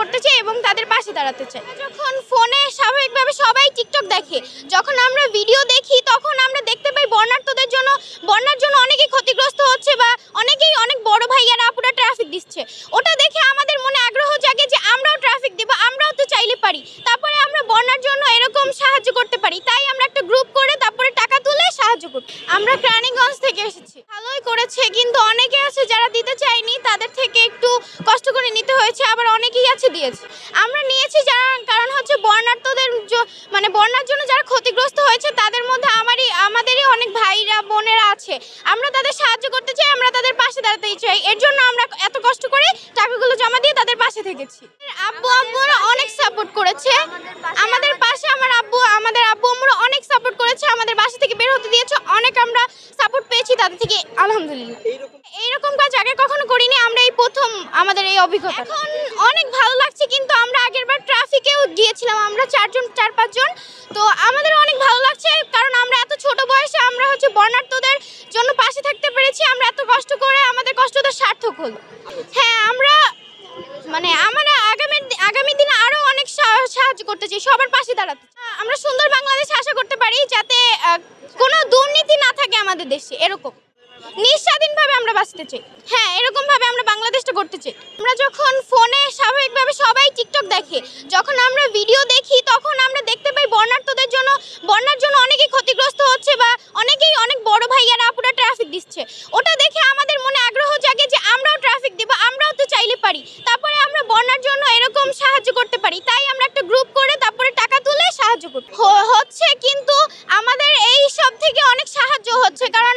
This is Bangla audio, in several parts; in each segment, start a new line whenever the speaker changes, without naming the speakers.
করতে চাই এবং তাদের পাশে দাঁড়াতে চাই। যখন ফোনে স্বাভাবিকভাবে সবাই টিকটক দেখে, যখন আমরা ভিডিও দেখি তখন আমরা দেখতে পাই বন্যার জন্য অনেকেই ক্ষতিগ্রস্ত হচ্ছে বা অনেক বড় ভাইয়ারা আপুরা ট্রাফিক দিচ্ছে। ওটা দেখে আমাদের মনে আগ্রহ জাগে যে আমরাও ট্রাফিক দিব, আমরাও তো চাইলে পারি, তারপরে আমরা বন্যার জন্য এরকম সাহায্য করতে পারি। তাই আমরা একটা গ্রুপ করে তারপরে টাকা তুলে সাহায্য করি। আমরা কেরানীগঞ্জ থেকে এসেছি। ভালোই করেছে, কিন্তু অনেকে আছে যারা দিতে চায়নি, তাদের থেকে একটু কষ্ট করে নিতে হয়েছে, আবার অনেকেই আছে দিয়েছে। আমরা নিয়েছি কারণ হচ্ছে বন্যার জন্য যারা ক্ষতিগ্রস্ত হয়েছে তাদের মধ্যে আমাদেরই অনেক ভাইরা বোনেরা আছে। আমরা তাদের সাহায্য করতে চাই, আমরা তাদের পাশে দাঁড়াতে চাই। এর জন্য আমরা এত কষ্ট করে টাকাগুলো জমা দিয়ে তাদের পাশে থেকেছি। আব্বু আম্মুরা অনেক সাপোর্ট করেছে আমাদের পাশে। আমাদের আব্বু আম্মুরা অনেক সাপোর্ট করেছে, আমাদের বাসা থেকে বের হতে দিয়েছে, অনেক আমরা সাপোর্ট পেয়েছি তাদের থেকে, আলহামদুলিল্লাহ। এইরকম কাজ আগে কখনো করিনি, আমরা এই প্রথম আমাদের এই অভিজ্ঞতা। এখন অনেক ভালো লাগছে, কিন্তু আমরা আগেরবার ট্রাফিকেও গিয়েছিলাম, আমরা 4-5 জন। তো আমাদের অনেক ভালো লাগছে, কারণ আমরা এত ছোট বয়সে আমরা হচ্ছে বন্যার্তদের জন্য পাশে থাকতে পেরেছি। আমরা এত কষ্ট করে আমাদের কষ্টটা সার্থক হলো। হ্যাঁ, আমরা আগামী দিনে আরো অনেক সাহায্য করতে চাই, সবার পাশে দাঁড়াতে। আমরা সুন্দর বাংলাদেশ আশা করতে পারি, যাতে কোনো দুর্নীতি না থাকে আমাদের দেশে। এরকম নিঃস্বাধীনভাবে আমরা বাঁচতে চাই। হ্যাঁ, এরকম ভাবে আমরা বাংলাদেশটা করতে চাই। আমরা যখন ফোনে স্বাভাবিকভাবে সবাই টিকটক দেখে, যখন আমরা ভিডিও দেখি তখন আমরা দেখতে পাই বন্যার জন্য অনেকেই ক্ষতিগ্রস্ত হচ্ছে বা অনেক বড় ভাইয়ারা আপুরা ট্রাফিক দিচ্ছে। ওটা দেখে আমাদের মনে আগ্রহ জাগে যে আমরাও ট্রাফিক দিব, আমরাও তো চাইলে পারি, তারপরে আমরা বন্যার জন্য এরকম সাহায্য করতে পারি। তাই আমরা একটা গ্রুপ করে তারপরে টাকা তুলে সাহায্য হচ্ছে। কিন্তু আমাদের এই সব থেকে অনেক সাহায্য হচ্ছে, কারণ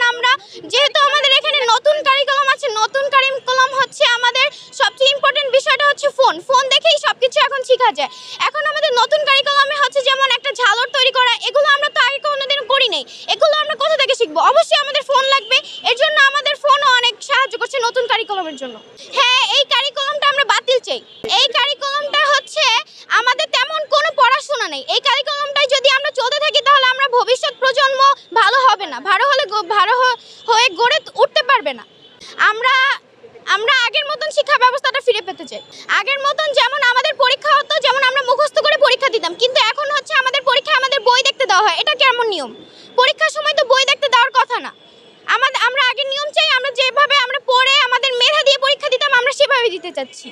যেহেতু আমাদের এখানে নতুন কারিকুলাম আছে। নতুন কারিকুলাম হচ্ছে আমাদের সবচেয়ে ইম্পর্টেন্ট বিষয়টা হচ্ছে ফোন দেখেই সবকিছু এখন শেখা যায়। এখন আমাদের নতুন কারিকুলামে হচ্ছে যেমন একটা ঝালর তৈরি করা, এগুলো আমরা তো আগে কোনোদিন করি নাই। এগুলো আমরা কোথা থেকে শিখবো? অবশ্যই আমাদের ফোন লাগবে, এর জন্য আমাদের ফোনও অনেক সাহায্য করছে নতুন কারিকুলামের জন্য। হ্যাঁ, এই কারিকুলামটা আমরা বাতিল চাই। এই কারিকুলামটা হচ্ছে আমাদের তেমন কোনো পড়াশোনা নেই। এই কারিকুলামটাই যদি আমরা চলতে থাকি তাহলে আমরা ভবিষ্যৎ প্রজন্ম ভালো হবে না, ভালো হয়ে গড়ে উঠতে পারবে না। আমরা আগের মতন শিক্ষা ব্যবস্থাটা ফিরে পেতে চাই। আগের মতন যেমন আমাদের পরীক্ষা হতো, যেমন আমরা মুখস্থ করে পরীক্ষা দিতাম, কিন্তু এখন হচ্ছে আমাদের পরীক্ষায় আমাদের বই দেখতে দেওয়া হয়। এটা কেমন নিয়ম? পরীক্ষার সময় তো বই দেখতে দেওয়ার কথা না। আমরা আগের নিয়ম চাই, আমরা যেভাবে আমরা পড়ে আমাদের মেধা দিয়ে পরীক্ষা দিতাম আমরা সেভাবে দিতে চাচ্ছি।